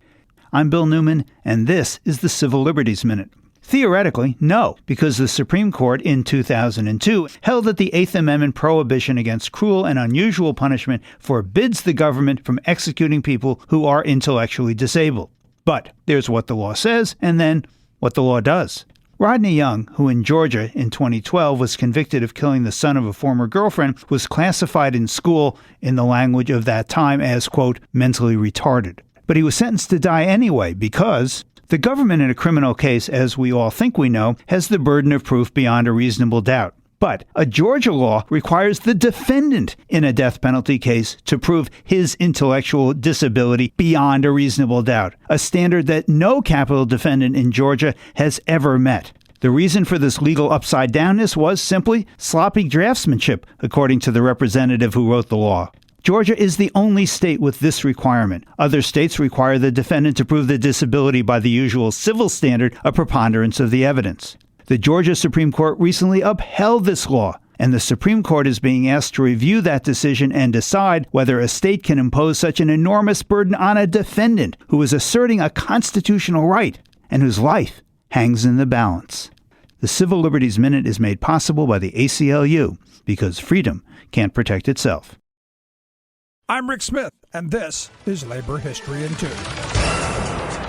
I'm Bill Newman, and this is the Civil Liberties Minute. Theoretically, no, because the Supreme Court in 2002 held that the Eighth Amendment prohibition against cruel and unusual punishment forbids the government from executing people who are intellectually disabled. But there's what the law says, and then what the law does. Rodney Young, who in Georgia in 2012 was convicted of killing the son of a former girlfriend, was classified in school in the language of that time as, quote, mentally retarded. But he was sentenced to die anyway because the government in a criminal case, as we all think we know, has the burden of proof beyond a reasonable doubt. But a Georgia law requires the defendant in a death penalty case to prove his intellectual disability beyond a reasonable doubt, a standard that no capital defendant in Georgia has ever met. The reason for this legal upside-downness was simply sloppy draftsmanship, according to the representative who wrote the law. Georgia is the only state with this requirement. Other states require the defendant to prove the disability by the usual civil standard of preponderance of the evidence. The Georgia Supreme Court recently upheld this law, and the Supreme Court is being asked to review that decision and decide whether a state can impose such an enormous burden on a defendant who is asserting a constitutional right and whose life hangs in the balance. The Civil Liberties Minute is made possible by the ACLU because freedom can't protect itself. I'm Rick Smith, and this is Labor History in 2.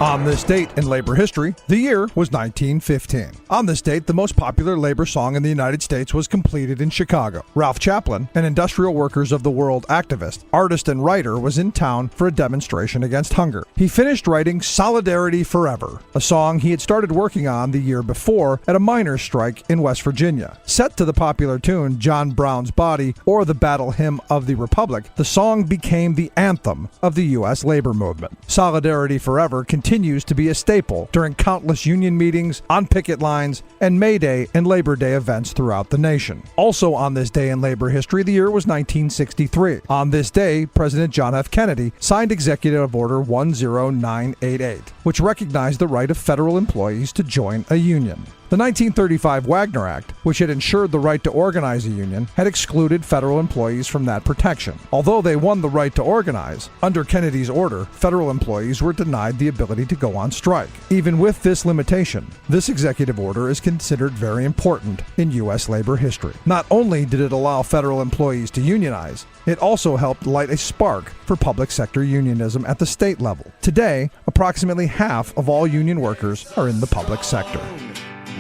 On this date in labor history, the year was 1915. On this date, the most popular labor song in the United States was completed in Chicago. Ralph Chaplin, an industrial workers of the world activist, artist, and writer, was in town for a demonstration against hunger. He finished writing Solidarity Forever, a song he had started working on the year before at a miners' strike in West Virginia. Set to the popular tune John Brown's Body or the Battle Hymn of the Republic, the song became the anthem of the U.S. labor movement. Solidarity Forever continues to be a staple during countless union meetings, on picket lines, and May Day and Labor Day events throughout the nation. Also on this day in labor history, the year was 1963. On this day, President John F. Kennedy signed Executive Order 10988, which recognized the right of federal employees to join a union. The 1935 Wagner Act, which had ensured the right to organize a union, had excluded federal employees from that protection. Although they won the right to organize, under Kennedy's order, federal employees were denied the ability to go on strike. Even with this limitation, this executive order is considered very important in U.S. labor history. Not only did it allow federal employees to unionize, it also helped light a spark for public sector unionism at the state level. Today, approximately half of all union workers are in the public sector.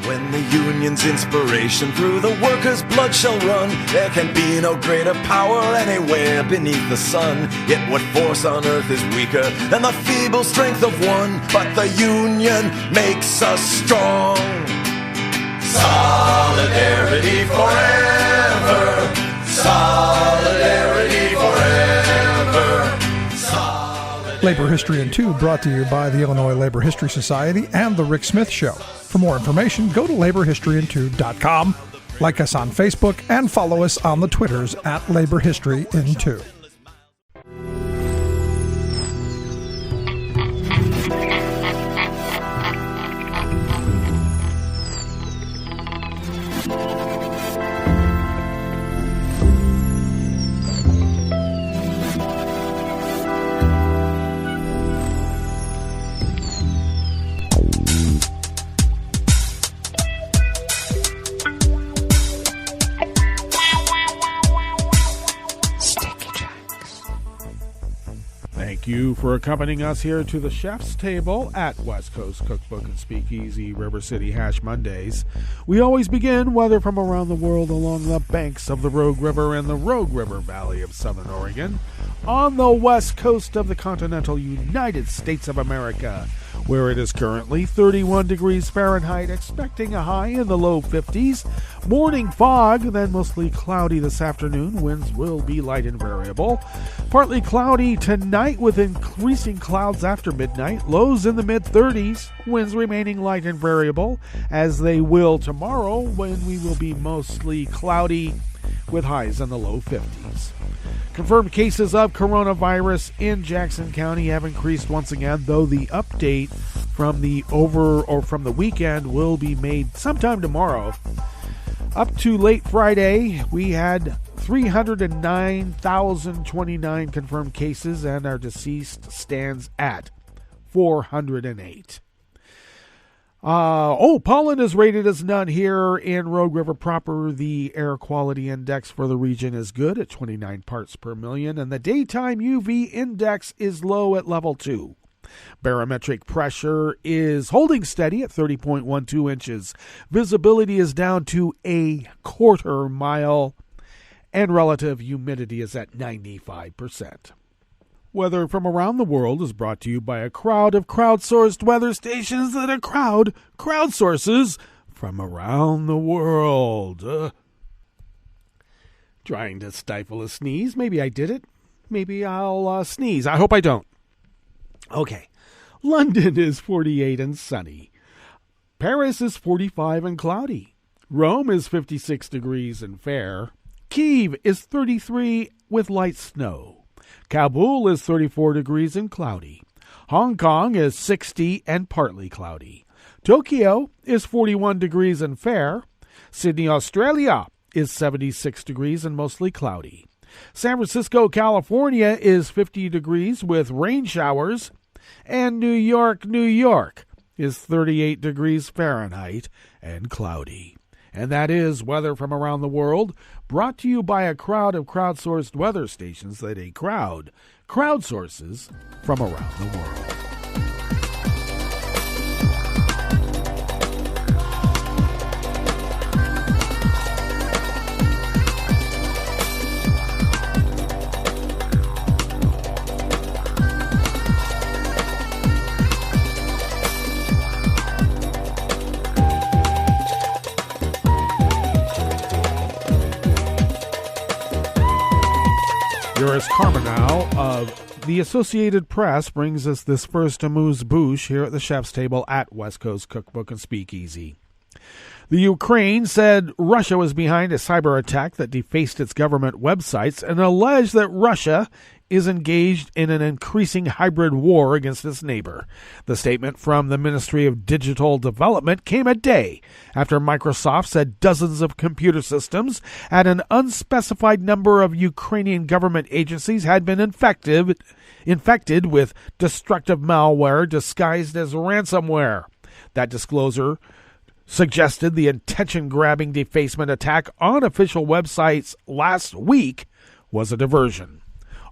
When the union's inspiration through the workers' blood shall run, there can be no greater power anywhere beneath the sun. Yet what force on earth is weaker than the feeble strength of one? But the union makes us strong. Solidarity forever. Solidarity forever. Labor History in 2 brought to you by the Illinois Labor History Society and The Rick Smith Show. For more information, go to laborhistoryin2.com, like us on Facebook, and follow us on the Twitters at Labor History in 2. Thank you for accompanying us here to the Chef's Table at West Coast Cookbook and Speakeasy River City Hash Mondays. We always begin, whether from around the world, along the banks of the Rogue River and the Rogue River Valley of Southern Oregon, on the west coast of the continental United States of America, where it is currently 31 degrees Fahrenheit, expecting a high in the low 50s. Morning fog, then mostly cloudy this afternoon. Winds will be light and variable. Partly cloudy tonight with increasing clouds after midnight. Lows in the mid-30s. Winds remaining light and variable, as they will tomorrow, when we will be mostly cloudy with highs in the low 50s. Confirmed cases of coronavirus in Jackson County have increased once again, though the update from the weekend will be made sometime tomorrow. Up to late Friday, we had 309,029 confirmed cases, and our deceased stands at 408. Pollen is rated as none here in Rogue River proper. The air quality index for the region is good at 29 parts per million, and the daytime UV index is low at level 2. Barometric pressure is holding steady at 30.12 inches. Visibility is down to a quarter mile, and relative humidity is at 95%. Weather from around the world is brought to you by a crowd of crowdsourced weather stations that crowdsources from around the world. Trying to stifle a sneeze. Maybe I did it. Maybe I'll sneeze. I hope I don't. Okay. London is 48 and sunny. Paris is 45 and cloudy. Rome is 56 degrees and fair. Kyiv is 33 with light snow. Kabul is 34 degrees and cloudy. Hong Kong is 60 and partly cloudy. Tokyo is 41 degrees and fair. Sydney, Australia is 76 degrees and mostly cloudy. San Francisco, California is 50 degrees with rain showers. And New York, New York is 38 degrees Fahrenheit and cloudy. And that is weather from around the world, brought to you by a crowd of crowdsourced weather stations that a crowd crowdsources from around the world. Yours Carminow of the Associated Press brings us this first amuse-bouche here at the chef's table at West Coast Cookbook and Speakeasy. The Ukraine said Russia was behind a cyber attack that defaced its government websites and alleged that Russia is engaged in an increasing hybrid war against its neighbor. The statement from the Ministry of Digital Development came a day after Microsoft said dozens of computer systems at an unspecified number of Ukrainian government agencies had been infected with destructive malware disguised as ransomware. That disclosure suggested the attention-grabbing defacement attack on official websites last week was a diversion.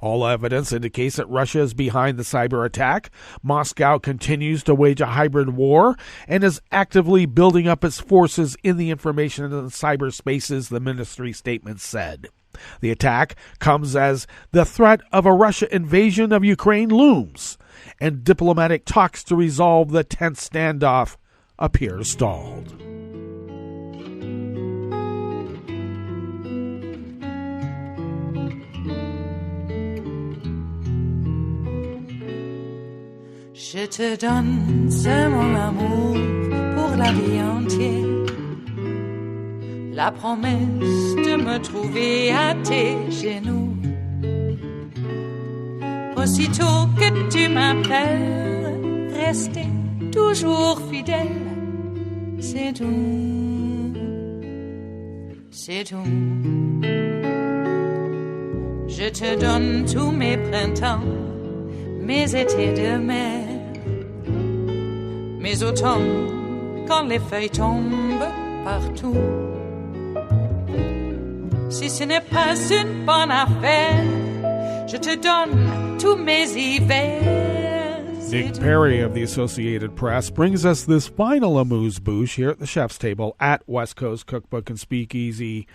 All evidence indicates that Russia is behind the cyber attack. Moscow continues to wage a hybrid war and is actively building up its forces in the information and cyberspaces, the ministry statement said. The attack comes as the threat of a Russia invasion of Ukraine looms, and diplomatic talks to resolve the tense standoff appear stalled. Je te donne ce mon amour pour la vie entière. La promesse de me trouver à tes genoux. Aussitôt que tu m'appelles, rester toujours fidèle. C'est tout, c'est tout. Je te donne tous mes printemps, mes étés de mer, mes automnes quand les feuilles tombent partout. Si ce n'est pas une bonne affaire, je te donne tous mes hivers. Nick Perry of the Associated Press brings us this final amuse-bouche here at the chef's table at West Coast Cookbook and Speakeasy.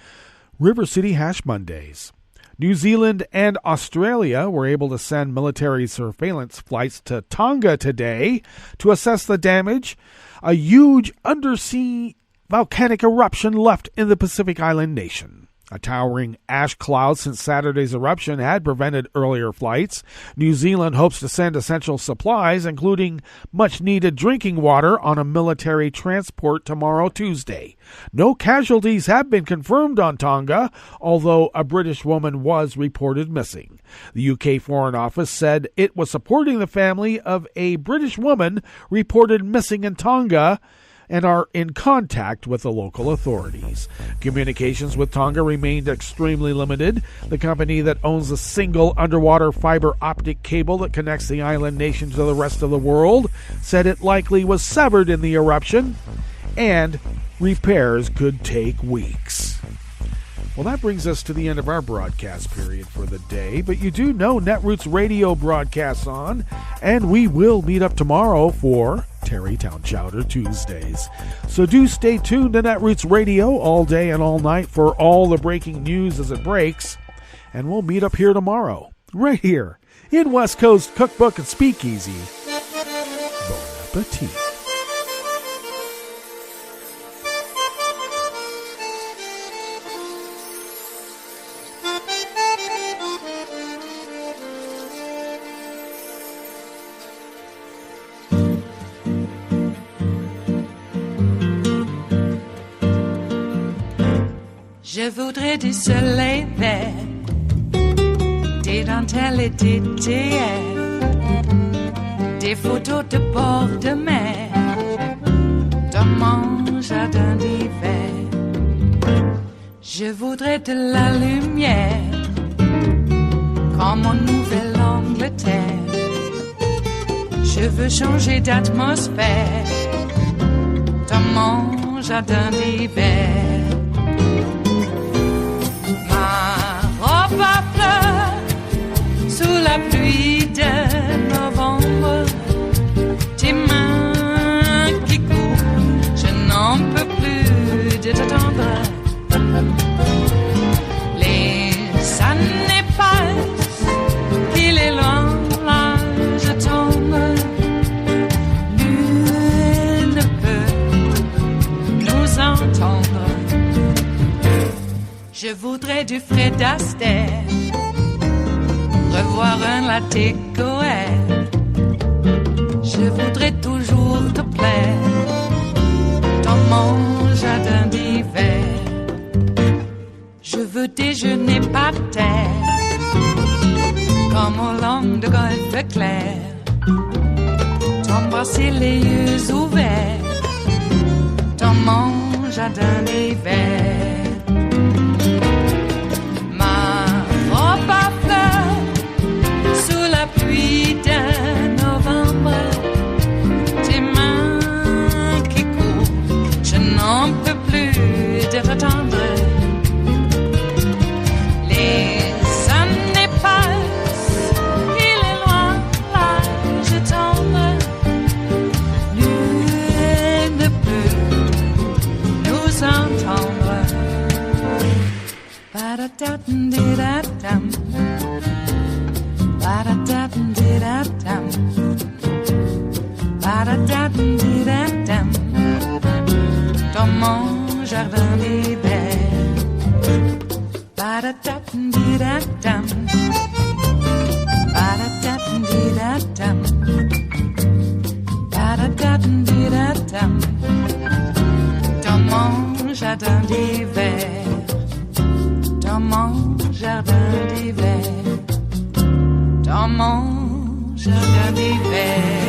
River City Hash Mondays. New Zealand and Australia were able to send military surveillance flights to Tonga today to assess the damage a huge undersea volcanic eruption left in the Pacific island nation. A towering ash cloud since Saturday's eruption had prevented earlier flights. New Zealand hopes to send essential supplies, including much-needed drinking water, on a military transport tomorrow, Tuesday. No casualties have been confirmed on Tonga, although a British woman was reported missing. The UK Foreign Office said it was supporting the family of a British woman reported missing in Tonga and are in contact with the local authorities. Communications with Tonga remained extremely limited. The company that owns a single underwater fiber optic cable that connects the island nation to the rest of the world said it likely was severed in the eruption, and repairs could take weeks. Well, that brings us to the end of our broadcast period for the day, but you do know Netroots Radio broadcasts on, and we will meet up tomorrow for Tarrytown Chowder Tuesdays. So do stay tuned to Netroots Radio all day and all night for all the breaking news as it breaks, and we'll meet up here tomorrow, right here, in West Coast Cookbook and Speakeasy. Bon appetit. Je voudrais du soleil vert, des dentelles et des théâtres, des photos de bord de mer, dans mon jardin d'hiver. Je voudrais de la lumière, comme en Nouvelle-Angleterre. Je veux changer d'atmosphère, dans mon jardin d'hiver. Ma fleur sous la pluie de novembre, tes mains qui courent, je n'en peux plus de t'attendre. Les années passent, il est loin, là je tombe. Nul ne peut nous entendre. Je voudrais du Fred Astaire, revoir un latte Goël. Je voudrais toujours te plaire dans mon jardin d'hiver. Je veux déjeuner par terre, comme au long de golfe clair, t'embrasser les yeux ouverts dans mon jardin d'hiver. Pluie de novembre, tes mains qui courent, je n'en peux plus de t'attendre. Les années passent, il est loin, là je tombe. Nul ne peut nous entendre. Ba-da-da-dum-di-da-dum. Ba-da-da-dum-di-da-dum. Ba-da-da-dum-di-da-dum. Dans mon jardin d'hiver. Ba-da-da-dum-di-da-dum. Ba-da-da-dum-di-da-dum. Ba-da-da-dum-di-da-dum. Dans mon jardin d'hiver. Dans mon jardin d'hiver. Dans mon jardin d'hiver.